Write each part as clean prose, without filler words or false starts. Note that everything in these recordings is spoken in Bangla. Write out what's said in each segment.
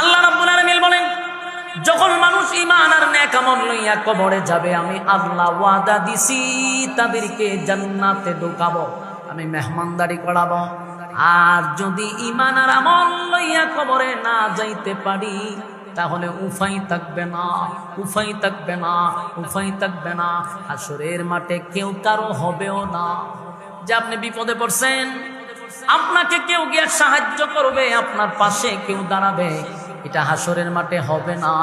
আল্লাহ রাব্বুল আলামিন বলেন, যখন মানুষ ঈমান আর নেক আমল লইয়া কবরে যাবে, আমি আল্লাহ ওয়াদা দিছি তাদেরকে জান্নাতে ঢুকাবো, আমি মেহমানদারি করাবো। আর যদি ঈমান আর আমল লইয়া কবরে না যাইতে পারি, তাহলে উপায় থাকবে না, উপায় থাকবে না, উপায় থাকবে না। হাসরের মাঠে কেউ কারো হবেও না। যে আপনি বিপদে পড়ছেন, আপনাকে কেউ গিয়ে সাহায্য করবে, আপনার পাশে কেউ দাঁড়াবে, এটা হাসরের মাঠে হবে না।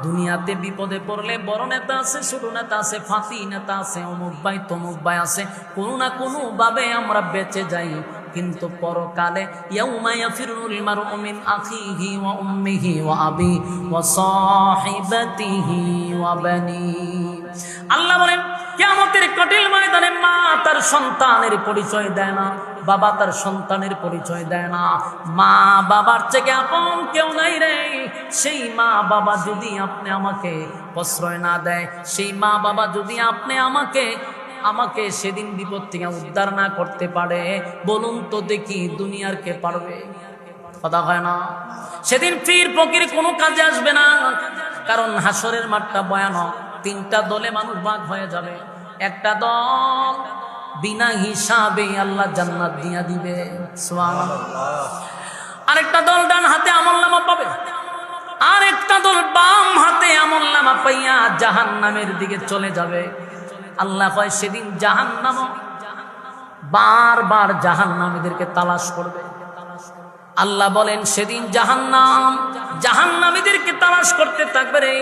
দুনিয়াতে বিপদে পড়লে বড় নেতা আছে, ছোট নেতা আছে, ফাঁসি নেতা আছে, অমুক ভাই তমুক ভাই আছে, কোনো না কোনো ভাবে আমরা বেঁচে যাই। কিন্তু পরকালে ইয়াউমা ইয়াফিরুল মারউ মিন আখিহি ওয়া উম্মিহি ওয়া আবি ওয়া সাহিবাতিহি ওয়া বানি। আল্লাহ বলেন, কিয়ামতের কঠিন ময়দানে মা তার সন্তানের পরিচয় দেয় না, বাবা তার সন্তানের পরিচয় দেয় না। মা বাবার থেকে আপন কেউ নাই রে। সেই মা বাবা যদি আপনি আমাকে প্রশ্রয় না দেয়, সেই মা বাবা যদি আপনি আমাকে সেদিন বিপদ থেকে উদ্ধার না করতে পারে, বলুন তো দেখি দুনিয়ার কে পারবে? কথা হয় না? সেদিন পীর ফকির কোনো কাজে আসবে না। কারণ হাসরের মাঠটা ভয়ানক। তিনটা দলে মানুষ ভাগ হয়ে যাবে। একটা দল বিনা হিসাবে আল্লাহ জান্নাত দিয়া দিবে, সুবহানাল্লাহ। আরেকটা দল ডান হাতে আমলনামা পাবে, আরেকটা দল বাম হাতে আমলনামা পাইয়া জাহান্নামের দিকে চলে যাবে। আল্লাহ কয়, সেদিন জাহান্নাম বারবার জাহান্নামীদেরকে তালাশ করবে। আল্লাহ বলেন, সেদিন জাহান্নামীদেরকে তালাশ করতে থাকবে রে।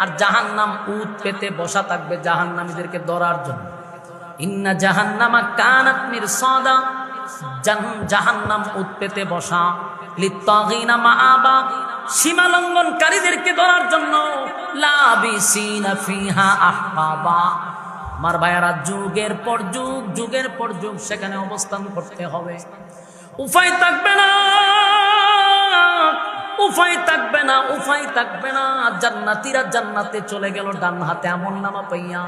আর জাহান্নাম উট পেতে বসা থাকবে জাহান্নামীদেরকে ধরার জন্য। ইন্না জাহান্নামা কানাত মিরসাদা, জাহান্নাম উট পেতে বসা, লিত্তাগিনা মাআবা, সীমা লঙ্ঘনকারীদেরকে ধরার জন্য। লাবিসিনা ফিহা আহকাবা। আমার ভাইয়ারা, যুগের পর যুগ সেখানে অবস্থান করতে হবে। উপায় থাকবে না, উপায় থাকবে না, উপায় থাকবে না। জান্নাতীরা জান্নাতে চলে গেল ডান হাতে আমলনামা পাইয়া।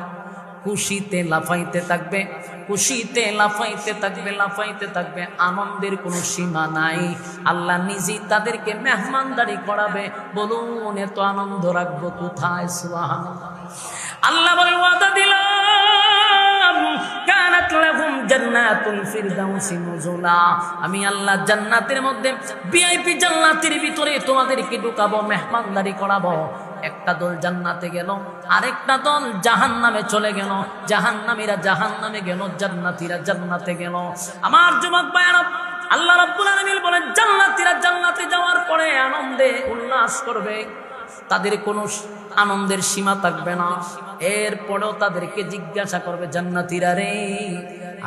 খুশিতে লাফাইতে থাকবে, খুশিতে লাফাইতে থাকবে, লাফাইতে থাকবে। আনন্দের কোনো সীমা নাই। আল্লাহ নিজেই তাদেরকে মেহমানদারি করাবে। বলুন, এত আনন্দ রাখবো কোথায়? সুবহানাল্লাহ। আল্লাহ বলে, ওয়াদা দিলাম, কানাত লাহুম জান্নাতুল ফিরদাউসি নুজুলা। আমি আল্লাহ জান্নাতের মধ্যে ভিআইপি জান্নাতের ভিতরে তোমাদেরকে ঢুকাবো, মেহমানদারি করাবো। একটা দল জান্নাতে গেল, আরেকটা দল জাহান্নামে চলে গেল। জাহান্নামীরা জাহান্নামে গেল, জান্নাতীরা জান্নাতে গেল। আমার যুবক ভাইরা, আল্লাহ রাব্বুল আলামিন বলেন, জান্নাতীরা জান্নাতে যাওয়ার পরে আনন্দে উল্লাস করবে, তাদের কোনো আনন্দের সীমা থাকবে না। এরপরেও তাদেরকে জিজ্ঞাসা করবে, জান্নাতীরা রে,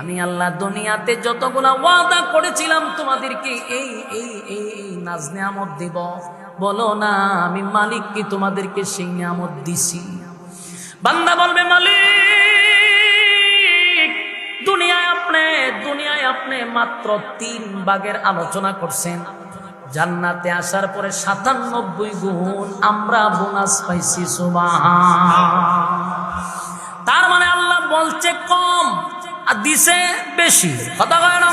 আমি আল্লাহ দুনিয়াতে যতগুলা ওয়াদা করেছিলাম তোমাদেরকে এই এই এই এই নাজ নিয়ামত দিব, বলো না আমি মালিক কি তোমাদেরকে সেই নিয়ামত দিছি? বান্দা বলবে, মালিক, দুনিয়ায় আপনি মাত্র 3 ভাগের আলোচনা করছেন। জান্নাতে আসার পরে 97 গুণ আমরা বোনাস পাইছি। সুবহান। তার মানে আল্লাহ বলছে কম আর দিছে বেশি। কথা কয় না?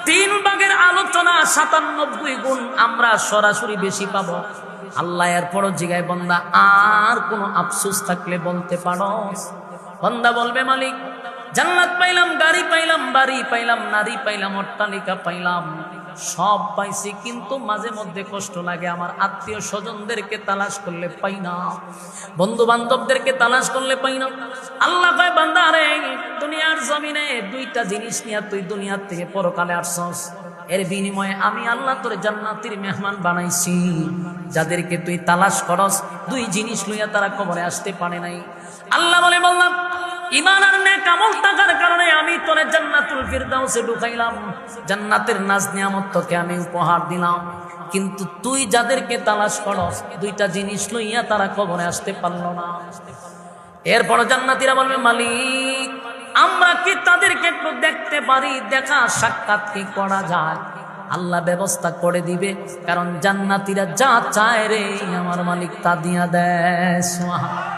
3 ভাগের আলোচনা 97 গুণ আমরা সরাসরি বেশি পাবো। আল্লাহ এরপরও জিগায়, বান্দা আর কোনো আফসোস থাকলে বলতে পারো? বান্দা বলবে, মালিক, জান্নাত পাইলাম, গাড়ি পাইলাম, বাড়ি পাইলাম, নারী পাইলাম, অট্টালিকা পাইলাম, সব পাইছি, কিন্তু মাঝে মধ্যে কষ্ট লাগে। আমার আত্মীয় স্বজনদেরকে তালাশ করলে পাই না, বন্ধু বান্ধবদেরকে তালাশ করলে পাই না। আল্লাহ কয়, বান্দা রে, দুনিয়ার জমিনে 2টা জিনিস নিয়ে তুই দুনিয়ার থেকে পরকালে আসছস। এর বিনিময়ে আমি আল্লাহ তোরে জান্নাতের মেহমান বানাইছি। যাদেরকে তুই তালাশ করস, 2 জিনিস লইয়া তারা কবরে আসতে পারে নাই। আল্লাহ বলে, বললাম, ঈমান আর নেক আমল থাকার কারণে আমি তোরে জান্নাতুল ফিরদাউসে ঢুকাইলাম, জান্নাতের নাজ নিয়ামত তোকে আমি উপহার দিলাম। কিন্তু তুই যাদেরকে তালাশ করস, 2টা জিনিস লইয়া তারা কবরে আসতে পারলো না। এরপর জান্নাতীরা বলবে, মালিক, আমরা কি তাদেরকে একটু দেখতে পারি? দেখা সাক্ষাৎ কি করা যায়? আল্লাহ ব্যবস্থা করে দিবে, কারণ জান্নাতীরা যা চায় রে আমার মালিক তা দিয়া দেয়। সুবহান।